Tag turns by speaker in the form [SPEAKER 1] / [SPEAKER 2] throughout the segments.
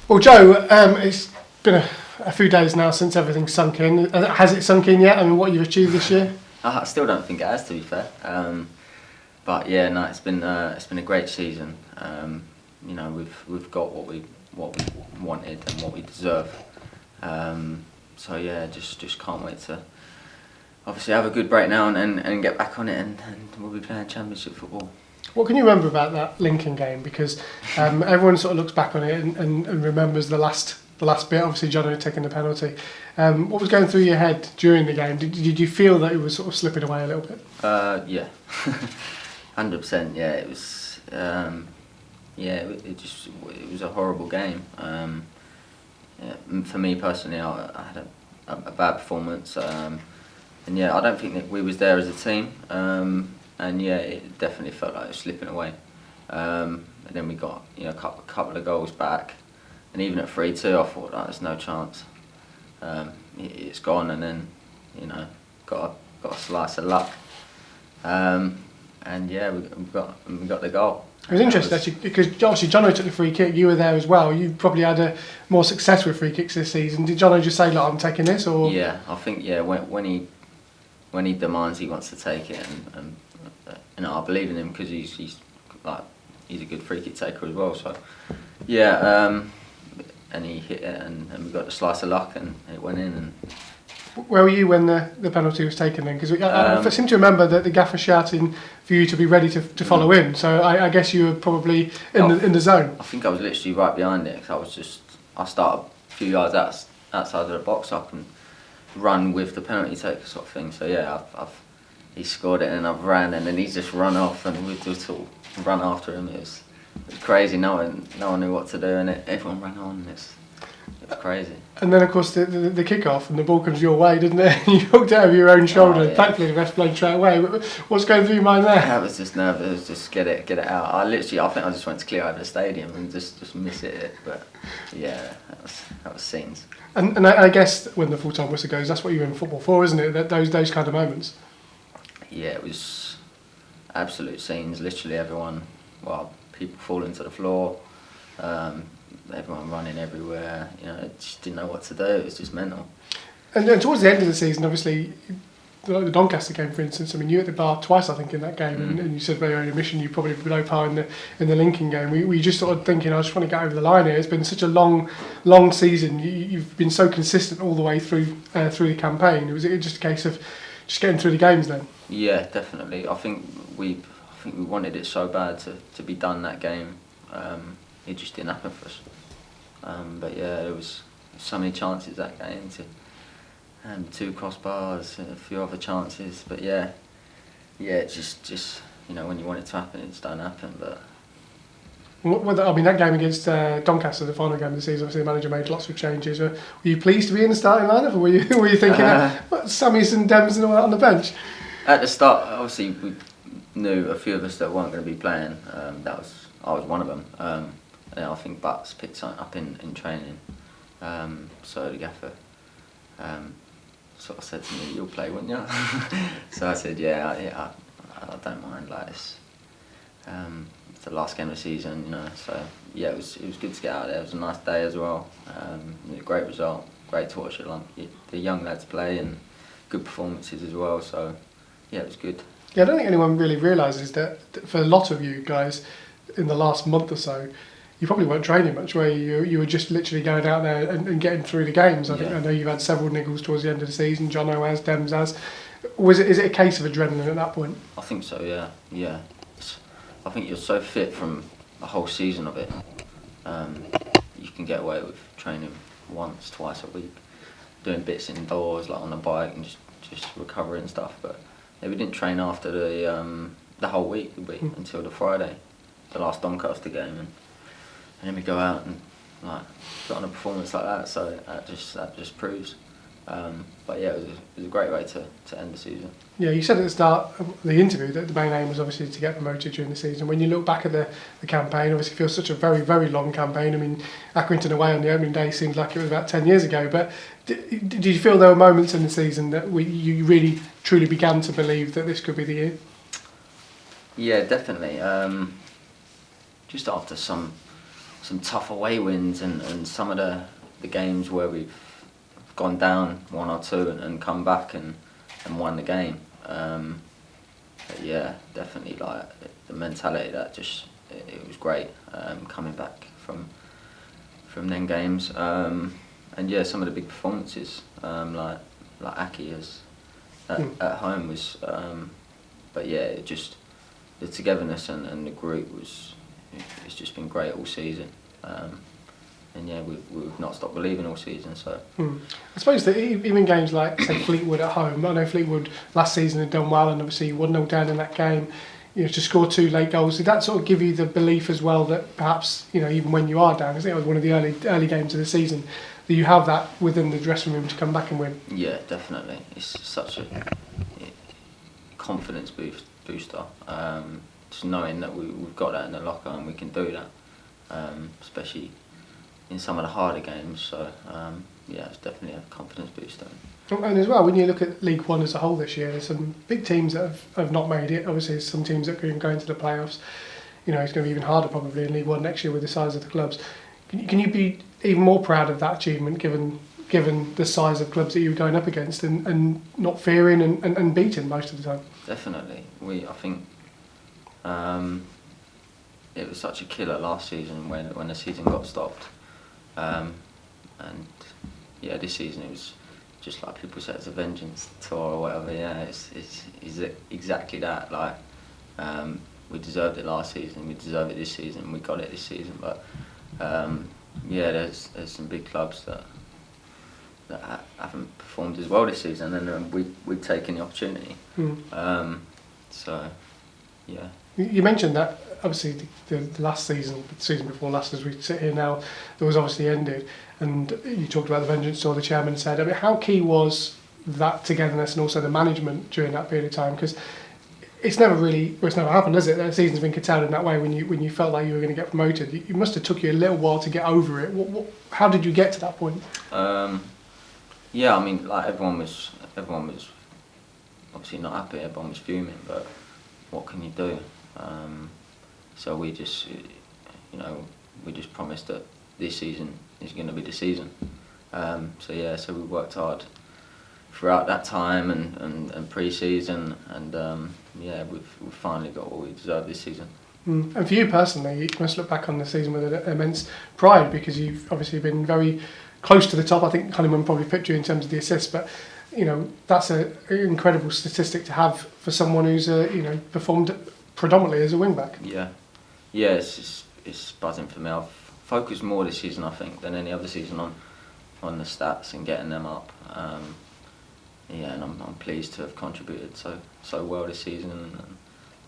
[SPEAKER 1] Well, Joe, it's been a few days now since everything sunk in. Has it sunk in yet? I mean, what you've achieved this year?
[SPEAKER 2] I still don't think it has, to be fair. But yeah, no, it's been a great season. We've got what we wanted and what we deserve. So yeah, just can't wait to obviously have a good break now and get back on it, and we'll be playing Championship football.
[SPEAKER 1] What can you remember about that Lincoln game? Because everyone sort of looks back on it and remembers the last bit. Obviously, Jono taking the penalty. What was going through your head during the game? Did you feel that it was sort of slipping away a little bit?
[SPEAKER 2] Yeah, 100%. Yeah, it was. It was a horrible game. For me personally, I had a bad performance. And yeah, I don't think that we was there as a team. And yeah, it definitely felt like it was slipping away. And then we got a couple of goals back, and even at 3-2, I thought, there's no chance. It's gone, and then got a slice of luck. And yeah, we got the goal.
[SPEAKER 1] It was interesting actually, because obviously Jono took the free kick. You were there as well. You probably had more success with free kicks this season. Did Jono just say, "Look, I'm taking this"? Or
[SPEAKER 2] yeah, I think when he demands he wants to take it, and I believe in him because he's a good free kick taker as well. So yeah, and he hit it, and we got the slice of luck, and it went in. And
[SPEAKER 1] where were you when the penalty was taken then? Because I seem to remember that the gaffer shouting for you to be ready to follow in. So I guess you were probably in the zone.
[SPEAKER 2] I think I was literally right behind it, because I started a few yards outside of the box. So I can run with the penalty taker sort of thing. So yeah, he scored it, and I've ran, and then he's just run off, and we just sort of run after him. It was crazy. No one knew what to do, and everyone ran on. It was crazy.
[SPEAKER 1] And then of course the kick-off, and the ball comes your way, didn't it? You hooked it over your own shoulder.
[SPEAKER 2] Oh, yeah.
[SPEAKER 1] Thankfully the ref played straight away. What's going through your mind there?
[SPEAKER 2] I was just nervous. It was just get it out. I think I just went to clear over the stadium and just miss it. But yeah, that was scenes.
[SPEAKER 1] And I guess when the full-time whistle goes, that's what you're in football for, isn't it? Those kind of moments.
[SPEAKER 2] Yeah, it was absolute scenes. Literally everyone, people falling to the floor, everyone running everywhere. Just didn't know what to do. It was just mental.
[SPEAKER 1] And towards the end of the season, obviously, the Doncaster game, for instance. I mean, you hit the bar twice, I think, in that game, and you said by your own admission you probably below par in the Lincoln game. We just sort of thinking, I just want to get over the line here. It's been such a long season. You've been so consistent all the way through the campaign. Was it just a case of just getting through the games then?
[SPEAKER 2] Yeah, definitely. I think we wanted it so bad to be done that game. It just didn't happen for us. But yeah, there was so many chances that game to 2 crossbars, a few other chances. But yeah, it's just when you want it to happen, it just don't happen. But
[SPEAKER 1] that game against Doncaster, the final game of the season, obviously the manager made lots of changes. Were you pleased to be in the starting lineup, or were you thinking Sammys and Dems and all that on the bench?
[SPEAKER 2] At the start, obviously we knew a few of us that weren't going to be playing. I was one of them. And then I think Butts picked something up in training. So the gaffer sort of said to me, "You'll play, wouldn't you?" So I said, "Yeah, I don't mind. Like it's the last game of the season, So yeah, it was good to get out there. It was a nice day as well. It was a great result. Great to watch the young lads play, and good performances as well. So yeah, it was good.
[SPEAKER 1] Yeah, I don't think anyone really realises that for a lot of you guys, in the last month or so, you probably weren't training much, where you were just literally going out there and getting through the games. I know you've had several niggles towards the end of the season. Jono has, Dems has. Is it a case of adrenaline at that point?
[SPEAKER 2] I think so. Yeah. I think you're so fit from a whole season of it. You can get away with training once, twice a week, doing bits indoors like on the bike and just recovering and stuff. But yeah, we didn't train after the whole week, did we? Until the Friday, the last Doncaster game, and then we go out and put on a performance like that. So that just proves. But yeah, it was a great way to end the season.
[SPEAKER 1] Yeah, you said at the start of the interview that the main aim was obviously to get promoted during the season. When you look back at the campaign, obviously it feels such a very, very long campaign. I mean, Accrington away on the opening day seemed like it was about 10 years ago. But did you feel there were moments in the season that you really, truly began to believe that this could be the year?
[SPEAKER 2] Yeah, definitely. Just after some some tough away wins and some of the games where we've gone down 1 or 2 and come back and won the game. But yeah, definitely like the mentality that just it was great coming back from them games. And yeah, some of the big performances like Aki at home was. But yeah, it just the togetherness and the group it's just been great all season. And yeah, we've not stopped believing all season. So
[SPEAKER 1] I suppose that even games like say Fleetwood at home, I know Fleetwood last season had done well, and obviously 1-0 down in that game. To score 2 late goals, did that sort of give you the belief as well that perhaps even when you are down, because it was one of the early games of the season, that you have that within the dressing room to come back and win?
[SPEAKER 2] Yeah, definitely. It's such a confidence booster. Just knowing that we've got that in the locker and we can do that, especially in some of the harder games. So yeah, it's definitely a confidence booster.
[SPEAKER 1] And as well, when you look at League One as a whole this year, there's some big teams that have not made it. Obviously, there's some teams that can go into the playoffs. It's going to be even harder probably in League One next year with the size of the clubs. Can you be even more proud of that achievement given the size of clubs that you were going up against and not fearing and beating most of the time?
[SPEAKER 2] Definitely. I think it was such a killer last season when the season got stopped. And yeah, this season it was just like people said, it's a vengeance tour or whatever. Yeah, it's exactly that. Like we deserved it last season, we deserve it this season, we got it this season. But yeah, there's some big clubs that haven't performed as well this season, and we've taken the opportunity. So yeah.
[SPEAKER 1] You mentioned that obviously the last season, the season before last, as we sit here now, that was obviously ended, and you talked about the vengeance tour. The chairman said, I mean, how key was that togetherness and also the management during that period of time? Because it's never happened, has it? That season's been curtailed in that way when you felt like you were going to get promoted. It must have took you a little while to get over it. How did you get to that point?
[SPEAKER 2] Yeah, I mean, like everyone was obviously not happy. Everyone was fuming, but what can you do? So we just promised that this season is going to be the season. So we worked hard throughout that time and pre-season, and yeah, we've finally got what we deserve this season.
[SPEAKER 1] And for you personally, you must look back on the season with an immense pride, because you've obviously been very close to the top. I think Honeyman probably picked you in terms of the assists, but that's an incredible statistic to have for someone who's performed predominantly as a wing back.
[SPEAKER 2] Yeah, it's buzzing for me. I've focused more this season, I think, than any other season on the stats and getting them up. Yeah, and I'm pleased to have contributed so well this season, and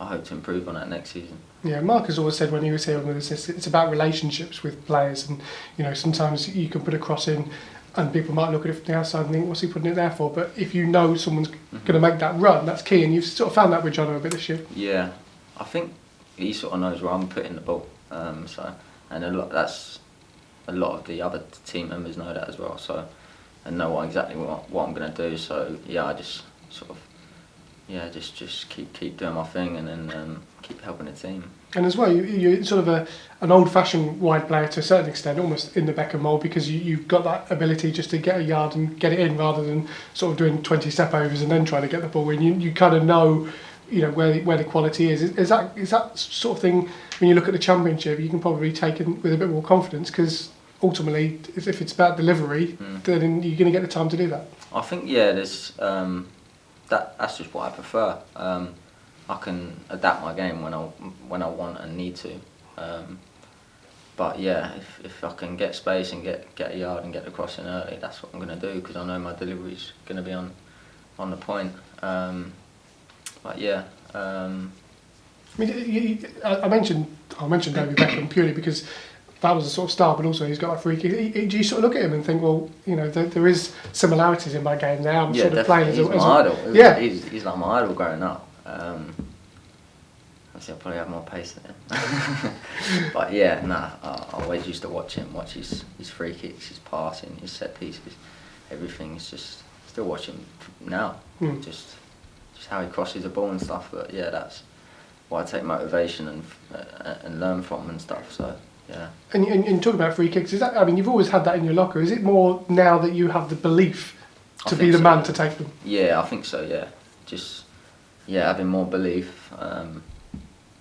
[SPEAKER 2] I hope to improve on that next season. Yeah,
[SPEAKER 1] Mark has always said when he was here on the assist, it's about relationships with players, and sometimes you can put a cross in and people might look at it from the outside and think, what's he putting it there for? But if you know someone's going to make that run, that's key, and you've sort of found that with Jono a bit this year.
[SPEAKER 2] Yeah, I think he sort of knows where I'm putting the ball, and that's a lot of the other team members know that as well, so and know exactly what I'm going to do. So yeah, I just sort of just keep doing my thing, and then keep helping the team.
[SPEAKER 1] And as well, you're sort of an old-fashioned wide player to a certain extent, almost in the Beckham mould, because you've got that ability just to get a yard and get it in, rather than sort of doing 20 step overs and then trying to get the ball in. You kind of know where the quality is. Is that sort of thing when you look at the Championship, you can probably take it with a bit more confidence, because ultimately, if it's about delivery, then you're going to get the time to do that.
[SPEAKER 2] I think there's that's just what I prefer. I can adapt my game when I want and need to. But yeah, if I can get space and get a yard and get the cross in early, that's what I'm going to do, because I know my delivery's going to be on the point. But yeah.
[SPEAKER 1] I mean, I mentioned David Beckham purely because that was a sort of star, but also he's got that free kick. Do you sort of look at him and think, well, there is similarities in my game now? I'm sort of playing
[SPEAKER 2] he's my idol. Yeah, he's like my idol growing up. Obviously, I probably have more pace than him. But yeah, I always used to watch his free kicks, his passing, his set pieces, everything. It's just still watch him now. Just how he crosses the ball and stuff. But yeah, that's what I take motivation and learn from and stuff. So Yeah.
[SPEAKER 1] And talk about free kicks. Is that? I mean, you've always had that in your locker. Is it more now that you have the belief to be the man to take them?
[SPEAKER 2] Yeah, I think so. Yeah, just having more belief,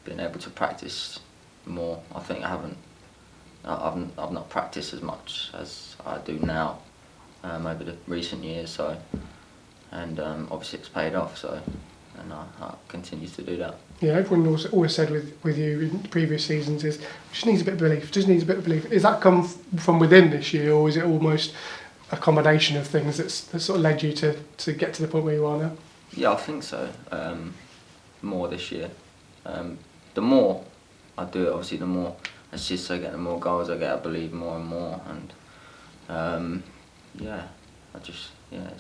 [SPEAKER 2] being able to practice more. I think I've not practiced as much as I do now over the recent years. So, and obviously it's paid off. So, and I continue to do that.
[SPEAKER 1] Yeah, everyone always said with you in previous seasons is just needs a bit of belief. Just needs a bit of belief. Is that come from within this year, or is it almost a combination of things that sort of led you to get to the point where you are now?
[SPEAKER 2] Yeah, I think so. More this year. The more I do it, obviously, the more assists I get, the more goals I get. I believe more and more, and it's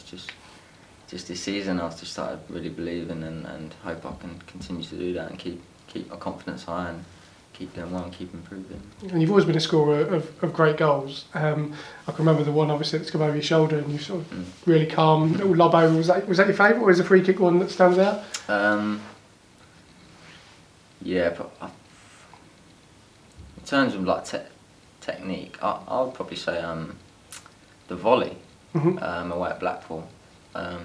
[SPEAKER 2] just this season I've just started really believing, and hope I can continue to do that and keep my confidence high and keep doing well and keep improving.
[SPEAKER 1] And you've always been a scorer of great goals. I can remember the one obviously that's come over your shoulder and you sort of really calm little lob over. Was that your favourite, or is the free kick one that stands out?
[SPEAKER 2] But in terms of like technique, I would probably say the volley away at Blackpool. I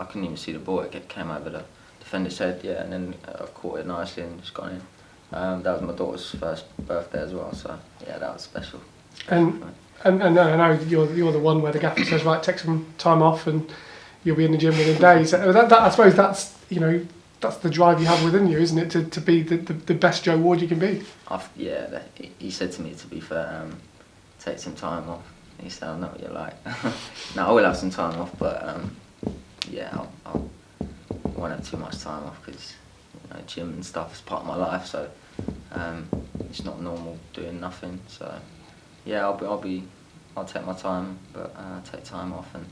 [SPEAKER 2] couldn't even see the ball. It came over the defender's head, and then I caught it nicely and just gone in. That was my daughter's first birthday as well, so yeah, that was special.
[SPEAKER 1] And I know you're the one where the gaffer says, right, take some time off and you'll be in the gym within days. I suppose that's that's the drive you have within you, isn't it, to be the best Joe Ward you can be?
[SPEAKER 2] He said to me, to be fair, take some time off. He said, I know what you're like. No, I will have some time off, but I won't have too much time off because gym and stuff is part of my life, so it's not normal doing nothing. So yeah, I'll take my time, but take time off and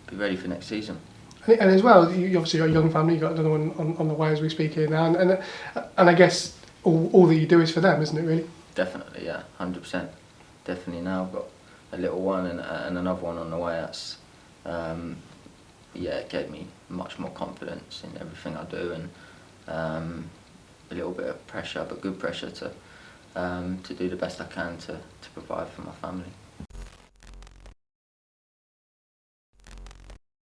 [SPEAKER 2] be ready for next season.
[SPEAKER 1] And as well, you obviously got a young family. You got another one on the way as we speak here now, and I guess all that you do is for them, isn't it? Really?
[SPEAKER 2] Definitely, yeah, 100%. Definitely. Now I've got a little one and another one on the way. That's it gave me much more confidence in everything I do, and a little bit of pressure, but good pressure to do the best I can to provide for my family.